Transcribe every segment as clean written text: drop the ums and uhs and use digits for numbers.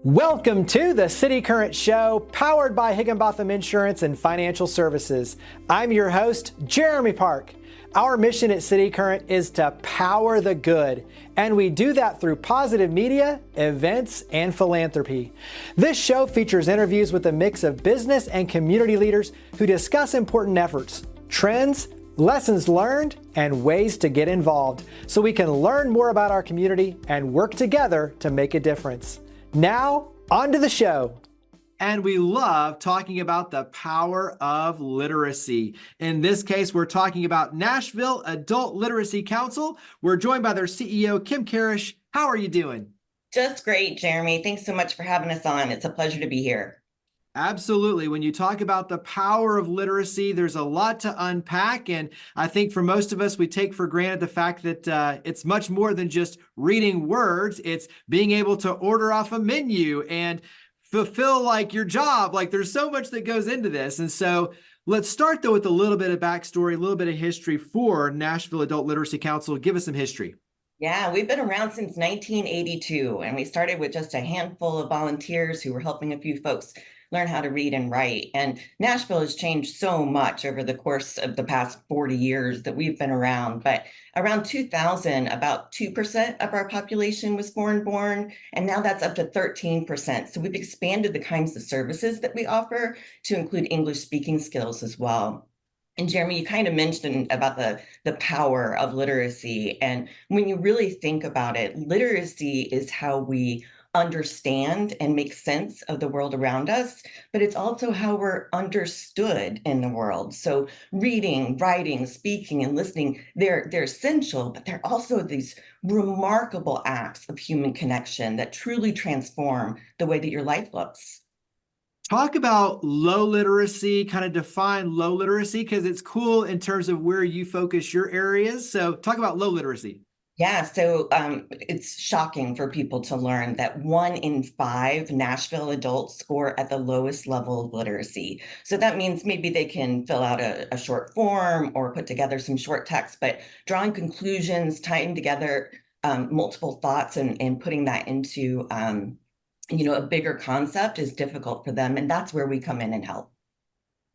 Welcome to the City Current Show, powered by Higginbotham Insurance and Financial Services. I'm your host, Jeremy Park. Our mission at City Current is to power the good, and we do that through positive media, events, and philanthropy. This show features interviews with a mix of business and community leaders who discuss important efforts, trends, lessons learned, and ways to get involved so we can learn more about our community and work together to make a difference. Now, on to the show. And we love talking about the power of literacy. In this case, we're talking about Nashville Adult Literacy Council. We're joined by their CEO, Kim Karesh. How are you doing? Just great, Jeremy. Thanks so much for having us on. It's a pleasure to be here. Absolutely. When you talk about the power of literacy, there's a lot to unpack. And I think for most of us, we take for granted the fact that it's much more than just reading words. It's being able to order off a menu and fulfill like your job. Like there's so much that goes into this. And so let's start though with a little bit of backstory, a little bit of history for Nashville Adult Literacy Council. Give us some history. Yeah, we've been around since 1982, and we started with just a handful of volunteers who were helping a few folks learn how to read and write. And Nashville has changed so much over the course of the past 40 years that we've been around. But around 2000, about 2% of our population was foreign born, and now that's up to 13%. So we've expanded the kinds of services that we offer to include English speaking skills as well. And Jeremy, you kind of mentioned about the power of literacy. And when you really think about it, literacy is how we understand and make sense of the world around us, but it's also how we're understood in the world. So reading, writing, speaking, and listening, they're essential, but they're also these remarkable acts of human connection that truly transform the way that your life looks. Talk about low literacy, kind of define low literacy, because it's cool in terms of where you focus your areas. So talk about low literacy. Yeah, so it's shocking for people to learn that 1 in 5 Nashville adults score at the lowest level of literacy. So that means maybe they can fill out a short form or put together some short text, but drawing conclusions, tying together multiple thoughts and putting that into a bigger concept is difficult for them. And that's where we come in and help.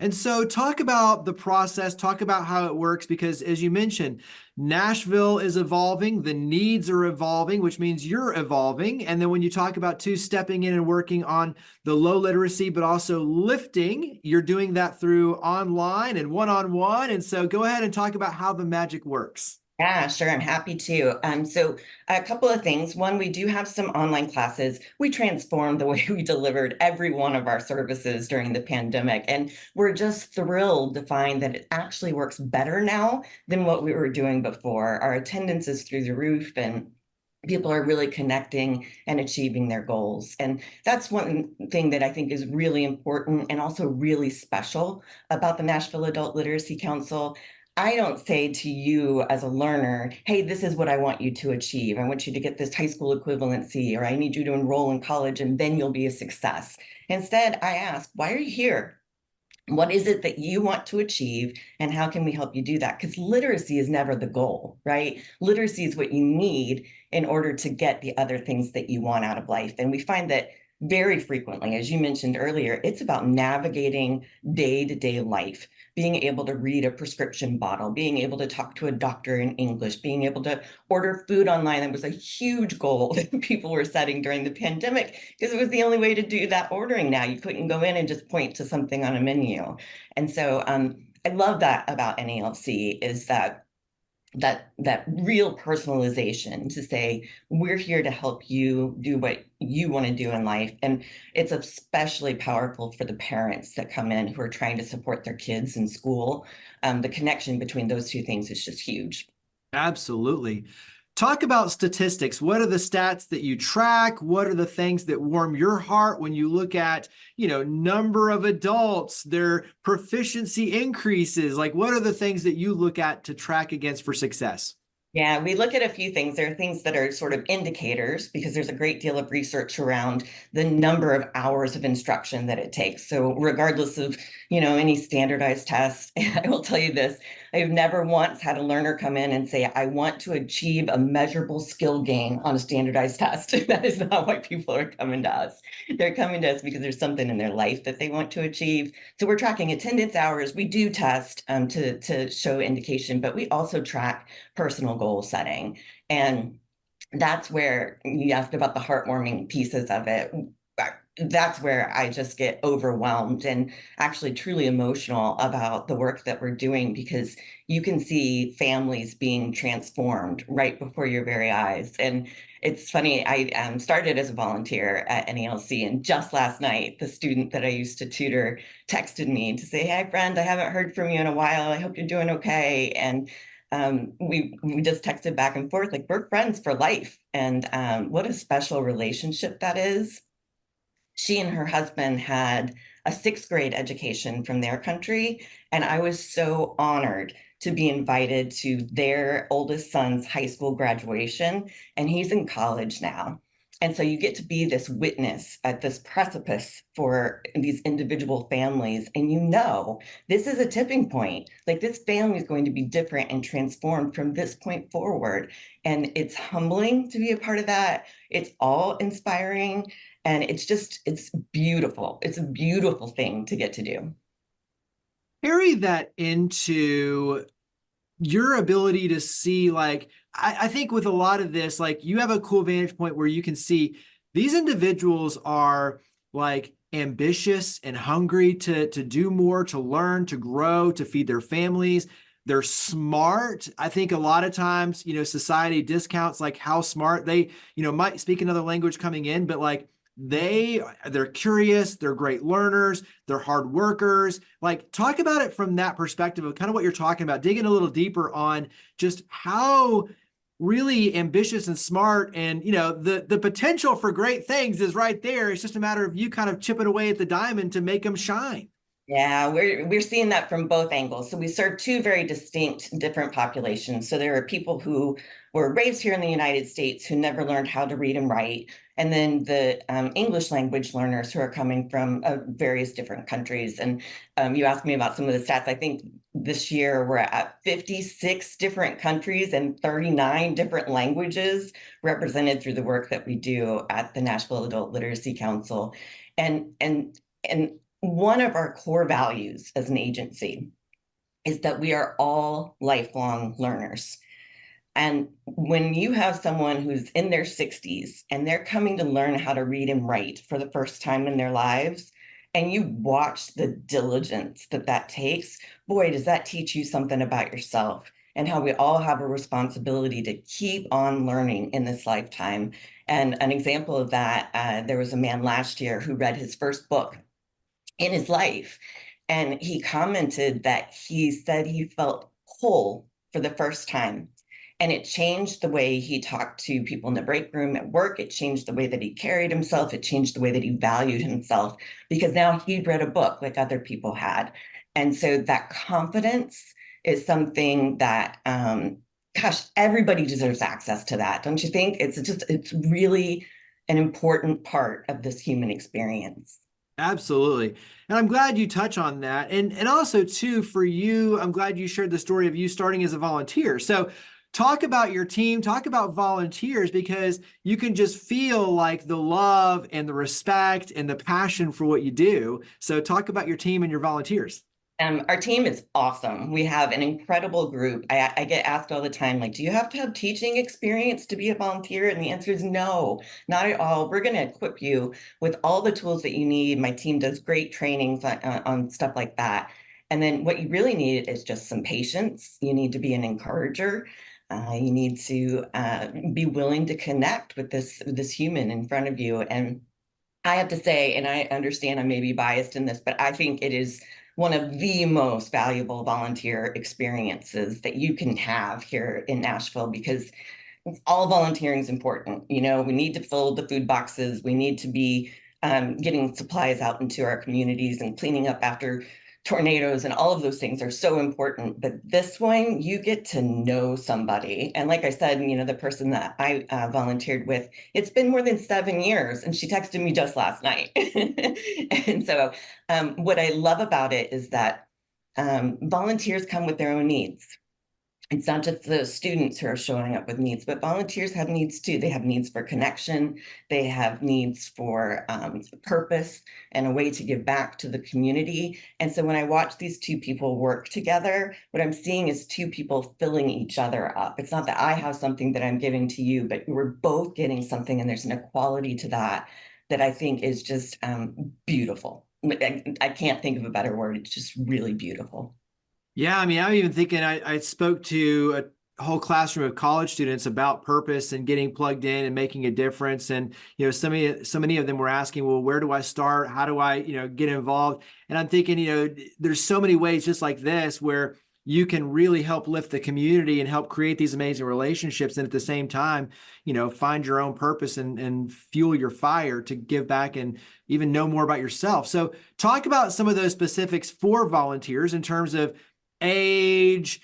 And so talk about the process, talk about how it works, because as you mentioned, Nashville is evolving, the needs are evolving, which means you're evolving. And then when you talk about stepping in and working on the low literacy, but also lifting, you're doing that through online and one-on-one. And so go ahead and talk about how the magic works. Yeah, sure. I'm happy to. So a couple of things. One, we do have some online classes. We transformed the way we delivered every one of our services during the pandemic. And we're just thrilled to find that it actually works better now than what we were doing before. Our attendance is through the roof and people are really connecting and achieving their goals. And that's one thing that I think is really important and also really special about the Nashville Adult Literacy Council. I don't say to you as a learner, hey, this is what I want you to achieve. I want you to get this high school equivalency, or I need you to enroll in college and then you'll be a success. Instead, I ask, why are you here? What is it that you want to achieve and how can we help you do that? Because literacy is never the goal, right? Literacy is what you need in order to get the other things that you want out of life. And we find that very frequently, as you mentioned earlier, it's about navigating day-to-day life, being able to read a prescription bottle, being able to talk to a doctor in English, being able to order food online. That was a huge goal that people were setting during the pandemic because it was the only way to do that ordering now. You couldn't go in and just point to something on a menu. And so I love that about NALC is that real personalization to say, we're here to help you do what you want to do in life. And it's especially powerful for the parents that come in who are trying to support their kids in school. The connection between those two things is just huge. Absolutely. Talk about statistics. What are the stats that you track? What are the things that warm your heart when you look at, number of adults, their proficiency increases? Like, what are the things that you look at to track against for success? Yeah, we look at a few things. There are things that are sort of indicators because there's a great deal of research around the number of hours of instruction that it takes. So regardless of, any standardized test, I will tell you this, I've never once had a learner come in and say, I want to achieve a measurable skill gain on a standardized test. That is not why people are coming to us. They're coming to us because there's something in their life that they want to achieve. So we're tracking attendance hours. We do test to show indication, but we also track personal goal setting. And that's where you asked about the heartwarming pieces of it. That's where I just get overwhelmed and actually truly emotional about the work that we're doing, because you can see families being transformed right before your very eyes. And it's funny, I started as a volunteer at NALC, and just last night, the student that I used to tutor texted me to say, "Hi, friend, I haven't heard from you in a while. I hope you're doing okay." And we just texted back and forth, like, we're friends for life. And what a special relationship that is. She and her husband had a sixth grade education from their country, and I was so honored to be invited to their oldest son's high school graduation, and he's in college now. And so you get to be this witness at this precipice for these individual families, and this is a tipping point. Like, this family is going to be different and transformed from this point forward. And it's humbling to be a part of that. It's all inspiring. And it's beautiful. It's a beautiful thing to get to do. Carry that into your ability to see, like, I think with a lot of this, like, you have a cool vantage point where you can see these individuals are like ambitious and hungry to do more, to learn, to grow, to feed their families. They're smart. I think a lot of times, society discounts like how smart they, might speak another language coming in, but like they're curious, they're great learners, they're hard workers. Like, talk about it from that perspective of kind of what you're talking about, digging a little deeper on just how really ambitious and smart, and the potential for great things is right there. It's just a matter of you kind of chipping away at the diamond to make them shine. Yeah, we're seeing that from both angles. So we serve two very distinct, different populations. So there are people who were raised here in the United States who never learned how to read and write, and then the English language learners who are coming from various different countries. And you asked me about some of the stats. I think this year we're at 56 different countries and 39 different languages represented through the work that we do at the Nashville Adult Literacy Council. And one of our core values as an agency is that we are all lifelong learners. And when you have someone who's in their 60s and they're coming to learn how to read and write for the first time in their lives, and you watch the diligence that takes, boy, does that teach you something about yourself and how we all have a responsibility to keep on learning in this lifetime. And an example of that, there was a man last year who read his first book in his life. And he commented that he said he felt whole for the first time. And it changed the way he talked to people in the break room at work. It changed the way that he carried himself. It changed the way that he valued himself, because now he'd read a book like other people had. And so that confidence is something that, gosh, everybody deserves access to that. Don't you think? It's really an important part of this human experience. Absolutely. And I'm glad you touch on that. And also too, for you, I'm glad you shared the story of you starting as a volunteer. So talk about your team, talk about volunteers, because you can just feel like the love and the respect and the passion for what you do. So talk about your team and your volunteers. Our team is awesome. We have an incredible group. I get asked all the time, like, do you have to have teaching experience to be a volunteer? And the answer is no, not at all. We're going to equip you with all the tools that you need. My team does great trainings on stuff like that. And then what you really need is just some patience. You need to be an encourager. You need to be willing to connect with this human in front of you. And I have to say, and I understand I may be biased in this, but I think it is one of the most valuable volunteer experiences that you can have here in Nashville, because all volunteering is important. We need to fill the food boxes. We need to be getting supplies out into our communities and cleaning up after tornadoes, and all of those things are so important. But this one, you get to know somebody. And like I said, the person that I volunteered with, it's been more than 7 years, and she texted me just last night. And so what I love about it is that volunteers come with their own needs. It's not just the students who are showing up with needs, but volunteers have needs too. They have needs for connection. They have needs for purpose and a way to give back to the community. And so when I watch these two people work together, what I'm seeing is two people filling each other up. It's not that I have something that I'm giving to you, but we're both getting something, and there's an equality to that that I think is just beautiful. I can't think of a better word. It's just really beautiful. Yeah, I mean, I'm even thinking I spoke to a whole classroom of college students about purpose and getting plugged in and making a difference. And, so many of them were asking, well, where do I start? How do I, get involved? And I'm thinking, there's so many ways just like this where you can really help lift the community and help create these amazing relationships. And at the same time, find your own purpose and fuel your fire to give back and even know more about yourself. So talk about some of those specifics for volunteers in terms of age,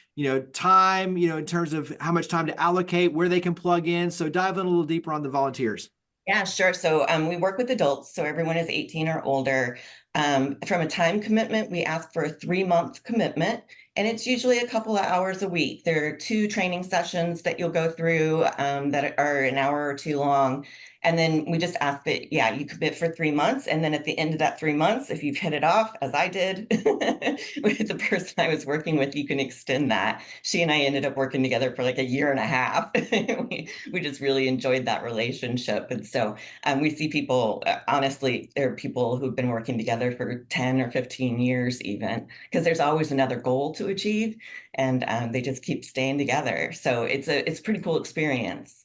time, in terms of how much time to allocate, where they can plug in. So dive in a little deeper on the volunteers. Yeah, sure. So we work with adults, so everyone is 18 or older. From a time commitment, we ask for a 3-month commitment, and it's usually a couple of hours a week. There are 2 training sessions that you'll go through that are an hour or 2 long. And then we just ask that, yeah, you commit for 3 months. And then at the end of that 3 months, if you've hit it off, as I did with the person I was working with, you can extend that. She and I ended up working together for like a year and a half. we just really enjoyed that relationship. And so we see people, honestly, there are people who've been working together for 10 or 15 years even, because there's always another goal to achieve, and they just keep staying together. So it's a pretty cool experience.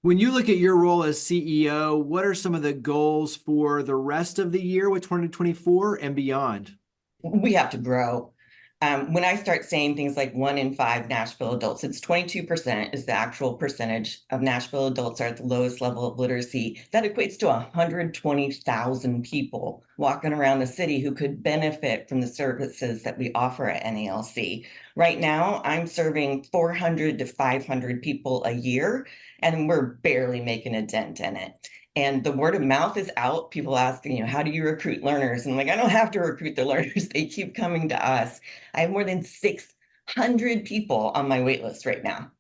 When you look at your role as CEO, what are some of the goals for the rest of the year with 2024 and beyond? We have to grow. When I start saying things like 1 in 5 Nashville adults, it's 22% is the actual percentage of Nashville adults are at the lowest level of literacy. That equates to 120,000 people walking around the city who could benefit from the services that we offer at NALC. Right now, I'm serving 400 to 500 people a year, and we're barely making a dent in it. And the word of mouth is out. People asking, how do you recruit learners? And I'm like, I don't have to recruit the learners. They keep coming to us. I have more than 600 people on my wait list right now.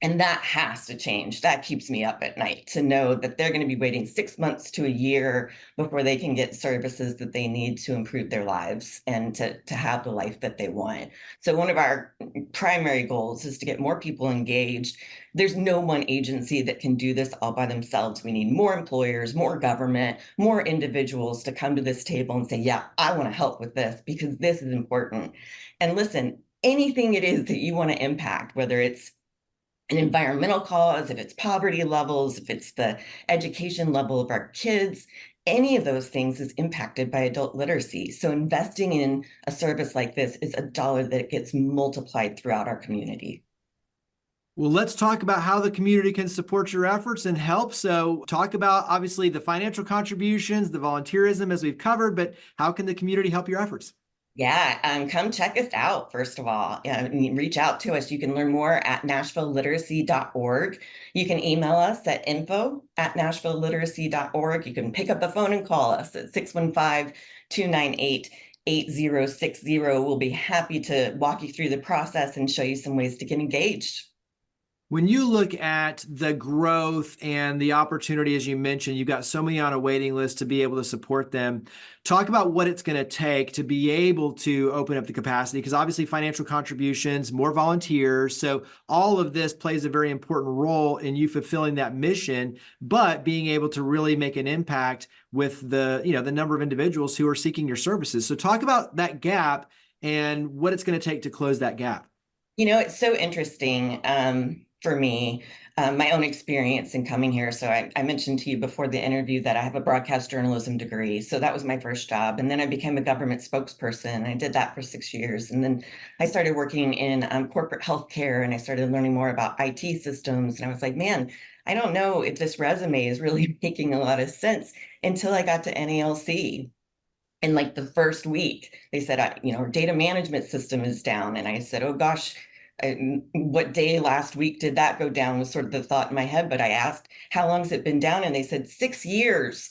And that has to change. That keeps me up at night to know that they're going to be waiting 6 months to a year before they can get services that they need to improve their lives and to have the life that they want. So one of our primary goals is to get more people engaged. There's no one agency that can do this all by themselves. We need more employers, more government, more individuals to come to this table and say, yeah, I want to help with this because this is important. And listen, anything it is that you want to impact, whether it's an environmental cause, if it's poverty levels, if it's the education level of our kids, any of those things is impacted by adult literacy. So investing in a service like this is a dollar that gets multiplied throughout our community. Well, let's talk about how the community can support your efforts and help. So talk about obviously the financial contributions, the volunteerism as we've covered, but how can the community help your efforts? Yeah, come check us out, first of all. Reach out to us. You can learn more at nashvilleliteracy.org. You can email us at info@nashvilleliteracy.org. You can pick up the phone and call us at 615-298-8060. We'll be happy to walk you through the process and show you some ways to get engaged. When you look at the growth and the opportunity, as you mentioned, you've got so many on a waiting list to be able to support them. Talk about what it's going to take to be able to open up the capacity, because obviously financial contributions, more volunteers. So all of this plays a very important role in you fulfilling that mission, but being able to really make an impact with the number of individuals who are seeking your services. So talk about that gap and what it's going to take to close that gap. It's so interesting for me, my own experience in coming here. So I mentioned to you before the interview that I have a broadcast journalism degree. So that was my first job. And then I became a government spokesperson. I did that for 6 years. And then I started working in corporate healthcare, and I started learning more about IT systems. And I was like, man, I don't know if this resume is really making a lot of sense until I got to NALC. And like the first week, they said, our data management system is down. And I said, oh gosh, what day last week did that go down was sort of the thought in my head. But I asked, how long has it been down? And they said 6 years.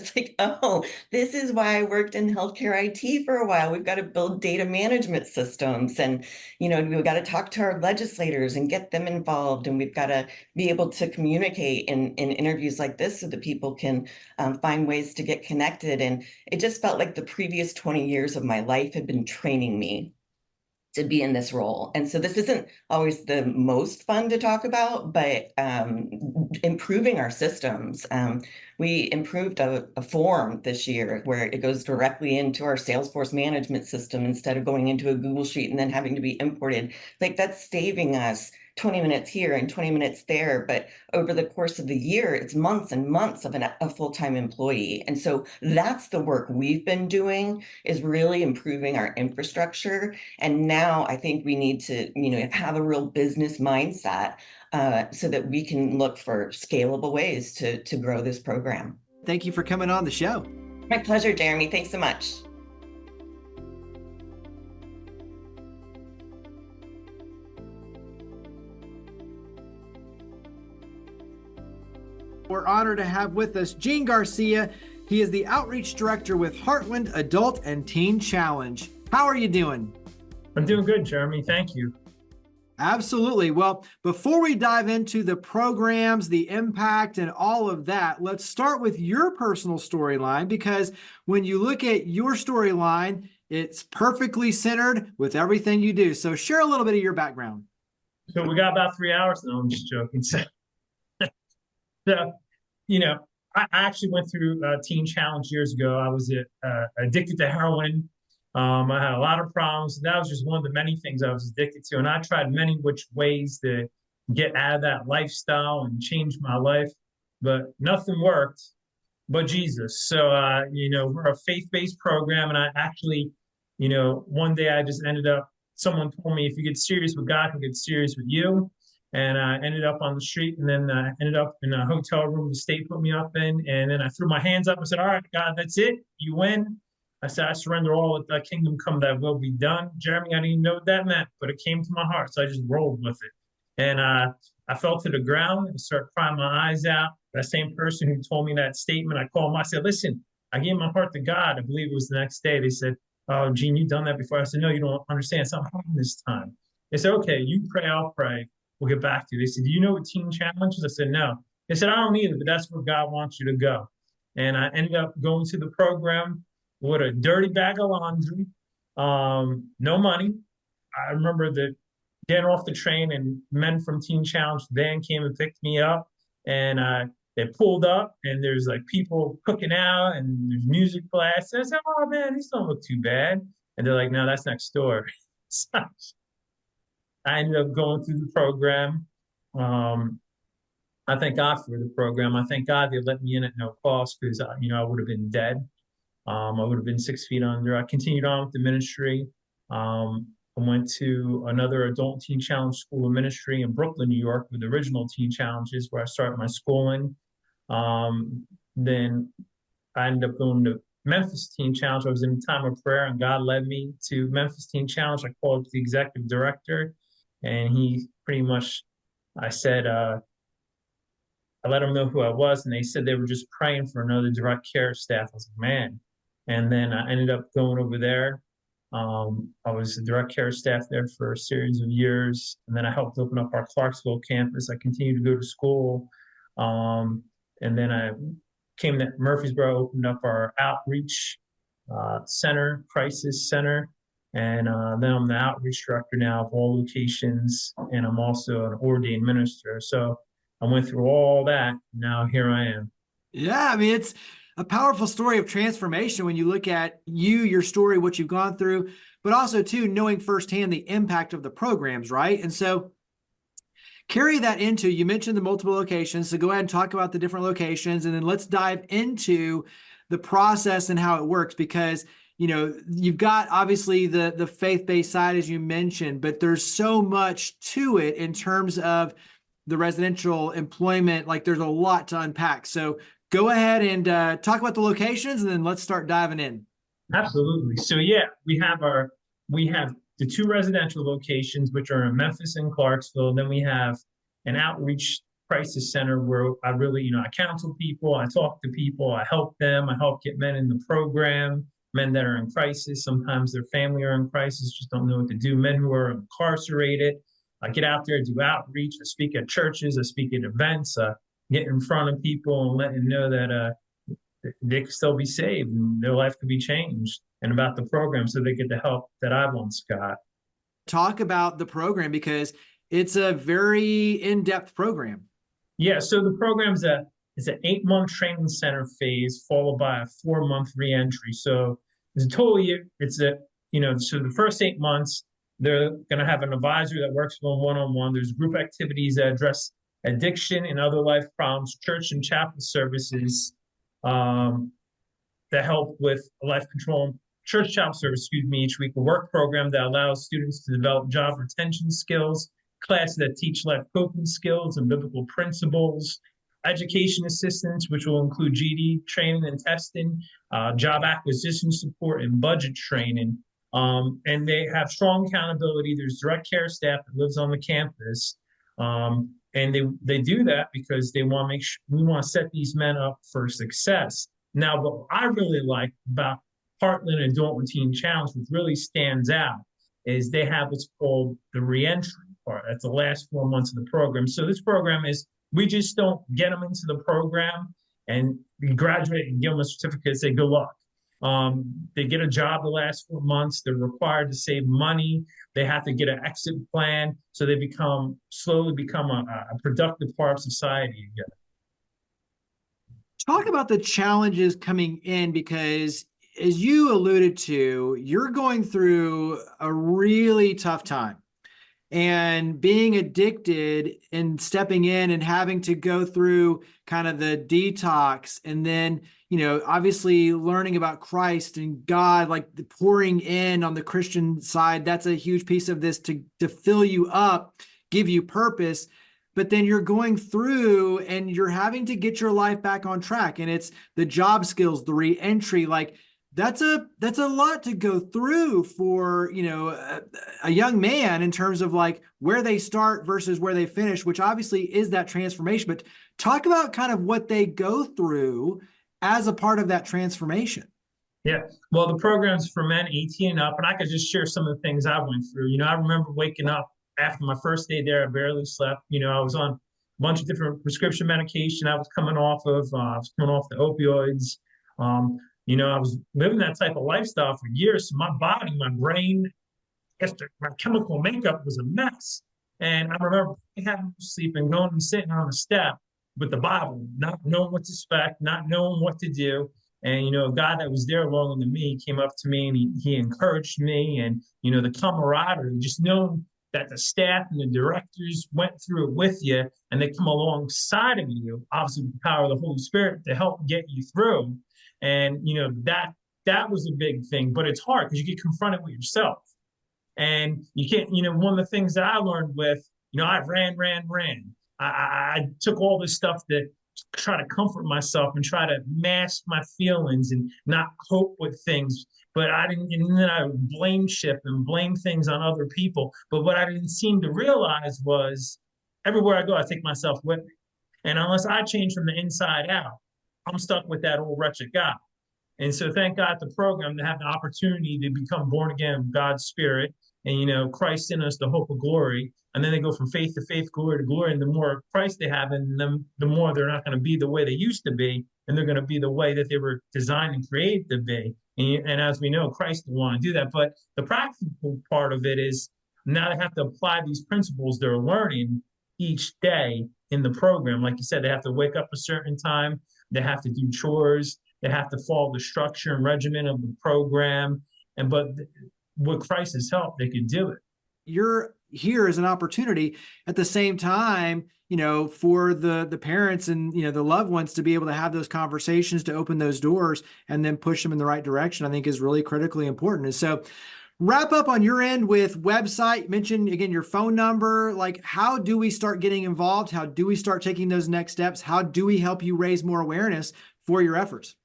it's like, oh, this is why I worked in healthcare IT for a while. We've got to build data management systems, and we've got to talk to our legislators and get them involved, and we've got to be able to communicate in interviews like this so that people can find ways to get connected. And it just felt like the previous 20 years of my life had been training me to be in this role. And so this isn't always the most fun to talk about, but improving our systems. We improved a form this year where it goes directly into our Salesforce management system instead of going into a Google Sheet and then having to be imported. Like, that's saving us 20 minutes here and 20 minutes there. But over the course of the year, it's months and months of a full-time employee. And so that's the work we've been doing, is really improving our infrastructure. And now I think we need to, have a real business mindset so that we can look for scalable ways to grow this program. Thank you for coming on the show. My pleasure, Jeremy. Thanks so much. We're honored to have with us Gene Garcia. He is the Outreach Director with Heartland Adult and Teen Challenge. How are you doing? I'm doing good, Jeremy. Thank you. Absolutely. Well, before we dive into the programs, the impact, and all of that, let's start with your personal storyline, because when you look at your storyline, it's perfectly centered with everything you do. So share a little bit of your background. So we got about 3 hours. No, I'm just joking. So, I actually went through a teen challenge years ago. I was addicted to heroin. I had a lot of problems. That was just one of the many things I was addicted to. And I tried many which ways to get out of that lifestyle and change my life, but nothing worked but Jesus. So, we're a faith-based program. And I actually, one day I just ended up, someone told me, if you get serious with God, he'll get serious with you. And I ended up on the street, and then I ended up in a hotel room the state put me up in. And then I threw my hands up and said, all right, God, that's it. You win. I said, I surrender all, let thy kingdom come, thy will be done. Jeremy, I didn't even know what that meant, but it came to my heart. So I just rolled with it. And I fell to the ground and started crying my eyes out. That same person who told me that statement, I called him. I said, listen, I gave my heart to God. I believe it was the next day. They said, oh, Gene, you've done that before. I said, no, you don't understand. Something happened this time. They said, okay, you pray, I'll pray. We'll get back to you. They said, do you know what teen challenge is? I said, no. They said, I don't either, but that's where God wants you to go. And I ended up going to the program with a dirty bag of laundry, no money. I remember getting off the train, and men from Teen Challenge van came and picked me up, and they pulled up, and there's like people cooking out, and there's music blast. I said, oh man, these don't look too bad. And they're like, no, that's next door. So I ended up going through the program. I thank God for the program. I thank God they let me in at no cost, because I would have been dead. I would have been 6 feet under. I continued on with the ministry. I went to another adult teen challenge school of ministry in Brooklyn, New York, with the original teen challenges, where I started my schooling. Then I ended up going to Memphis Teen Challenge. I was in a time of prayer, and God led me to Memphis Teen Challenge. I called the executive director, and he pretty much, I said, I let them know who I was, and they said they were just praying for another direct care staff. I was like, man. And then I ended up going over there. I was the direct care staff there for a series of years. And then I helped open up our Clarksville campus. I continued to go to school. And then I came to Murfreesboro, opened up our outreach center, crisis center. And then I'm the outreach director now of all locations. And I'm also an ordained minister. So I went through all that. Now here I am. Yeah, I mean, it's a powerful story of transformation when you look at your story, what you've gone through, but also too, knowing firsthand the impact of the programs, right? And so carry that into, you mentioned the multiple locations. So go ahead and talk about the different locations, and then let's dive into the process and how it works, because you've got obviously the faith-based side, as you mentioned, but there's so much to it in terms of the residential employment. Like, there's a lot to unpack. So go ahead and talk about the locations, and then let's start diving in. Absolutely. So yeah, we have the 2 residential locations, which are in Memphis and Clarksville. And then we have an outreach crisis center where I really, I counsel people, I talk to people, I help them, I help get men in the program, men that are in crisis. Sometimes their family are in crisis, just don't know what to do. Men who are incarcerated. I get out there, do outreach. I speak at churches, I speak at events, get in front of people and let them know that they can still be saved and their life could be changed, and about the program so they get the help that I once got. Talk about the program because it's a very in-depth program. Yeah, so the program's it's an 8-month training center phase followed by a 4-month reentry. So it's a total year. So the first 8 months, they're going to have an advisor that works with them one-on-one. There's group activities that address addiction and other life problems, church and chapel services that help with life control, church chapel service, each week, a work program that allows students to develop job retention skills, classes that teach life coping skills and biblical principles, education assistance, which will include GED training and testing, job acquisition support, and budget training. And they have strong accountability. There's direct care staff that lives on the campus. And they do that because they want to make sure we want to set these men up for success. Now, what I really like about Heartland Adult Teen Challenge, which really stands out, is they have what's called the reentry part. That's the last 4 months of the program. So this program is, we just don't get them into the program and graduate and give them a certificate and say, good luck. They get a job the last 4 months. They're required to save money. They have to get an exit plan. So they slowly become a productive part of society again. Talk about the challenges coming in, because as you alluded to, you're going through a really tough time. And being addicted and stepping in and having to go through kind of the detox, and then, obviously learning about Christ and God, like the pouring in on the Christian side, that's a huge piece of this to fill you up, give you purpose. But then you're going through and you're having to get your life back on track. And it's the job skills, the reentry, like that's a lot to go through for, a young man in terms of like where they start versus where they finish, which obviously is that transformation. But talk about kind of what they go through as a part of that transformation. Yeah, well, the program's for men 18 and up, and I could just share some of the things I went through. I remember waking up after my first day there. I barely slept. I was on a bunch of different prescription medication. I was coming off the opioids. I was living that type of lifestyle for years. So my body, my brain, my chemical makeup was a mess. And I remember having no sleep and going and sitting on the step with the Bible, not knowing what to expect, not knowing what to do. And, a guy that was there longer than me came up to me and he encouraged me. And, the camaraderie, just knowing that the staff and the directors went through it with you and they come alongside of you, obviously with the power of the Holy Spirit to help get you through. And, that was a big thing, but it's hard because you get confronted with yourself. And you can't, one of the things that I learned with, I ran. I took all this stuff to try to comfort myself and try to mask my feelings and not cope with things. But and then I would blame shift and blame things on other people. But what I didn't seem to realize was everywhere I go, I take myself with me. And unless I change from the inside out, I'm stuck with that old wretched guy. And so thank God the program to have the opportunity to become born again of God's Spirit and, Christ in us, the hope of glory. And then they go from faith to faith, glory to glory. And the more Christ they have in them, the more they're not going to be the way they used to be. And they're going to be the way that they were designed and created to be. And as we know, Christ will want to do that. But the practical part of it is now they have to apply these principles they're learning each day in the program. Like you said, they have to wake up a certain time. They have to do chores. They have to follow the structure and regimen of the program. But with Christ's help, they could do it. You're here as an opportunity at the same time, for the parents and, the loved ones to be able to have those conversations, to open those doors and then push them in the right direction, I think is really critically important. And so wrap up on your end with website, mention again, your phone number, like how do we start getting involved? How do we start taking those next steps? How do we help you raise more awareness for your efforts?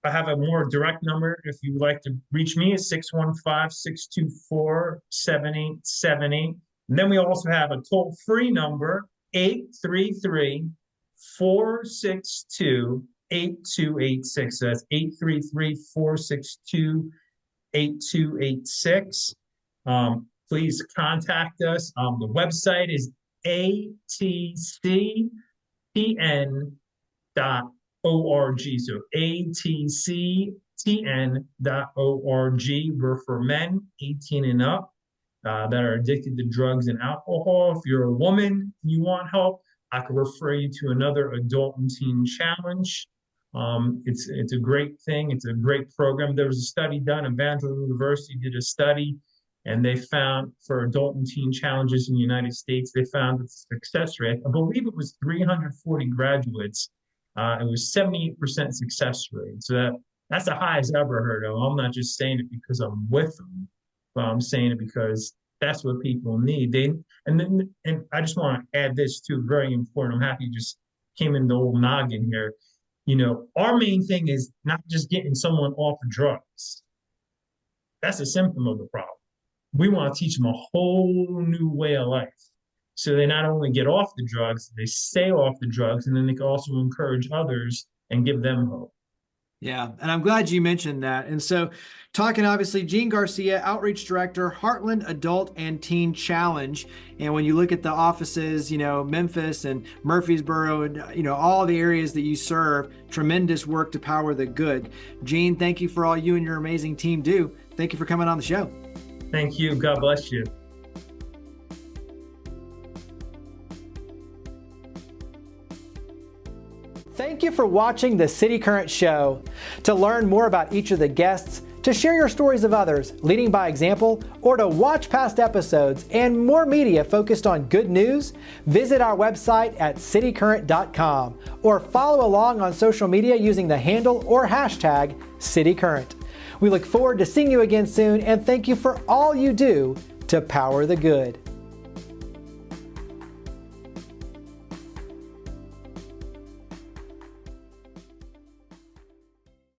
I have a more direct number. If you would like to reach me, it's 615-624-7878. And then we also have a toll-free number 833-462-8286. So that's 833-462-8286. Please contact us. The website is atctn.org. So atctn.org. We're for men 18 and up that are addicted to drugs and alcohol. If you're a woman and you want help, I could refer you to another adult and teen challenge. It's a great thing. It's a great program. There was a study done. Evangel University did a study, and they found for adult and teen challenges in the United States, they found that the success rate, I believe it was 340 graduates, it was 78% success rate. So that's the highest I've ever heard of. I'm not just saying it because I'm with them, but I'm saying it because that's what people need. And I just want to add this too, very important. I'm happy you just came in the old noggin here. You know, our main thing is not just getting someone off of drugs. That's a symptom of the problem. We want to teach them a whole new way of life. So they not only get off the drugs, they stay off the drugs, and then they can also encourage others and give them hope. Yeah, and I'm glad you mentioned that. And so talking, obviously, Gene Garcia, Outreach Director, Heartland Adult and Teen Challenge. And when you look at the offices, you know, Memphis and Murfreesboro, and, you know, all the areas that you serve, tremendous work to power the good. Gene, thank you for all you and your amazing team do. Thank you for coming on the show. Thank you. God bless you. Thank you for watching the City Current Show. To learn more about each of the guests, to share your stories of others, leading by example, or to watch past episodes and more media focused on good news, visit our website at citycurrent.com or follow along on social media using the handle or hashtag citycurrent. We look forward to seeing you again soon, and thank you for all you do to power the good.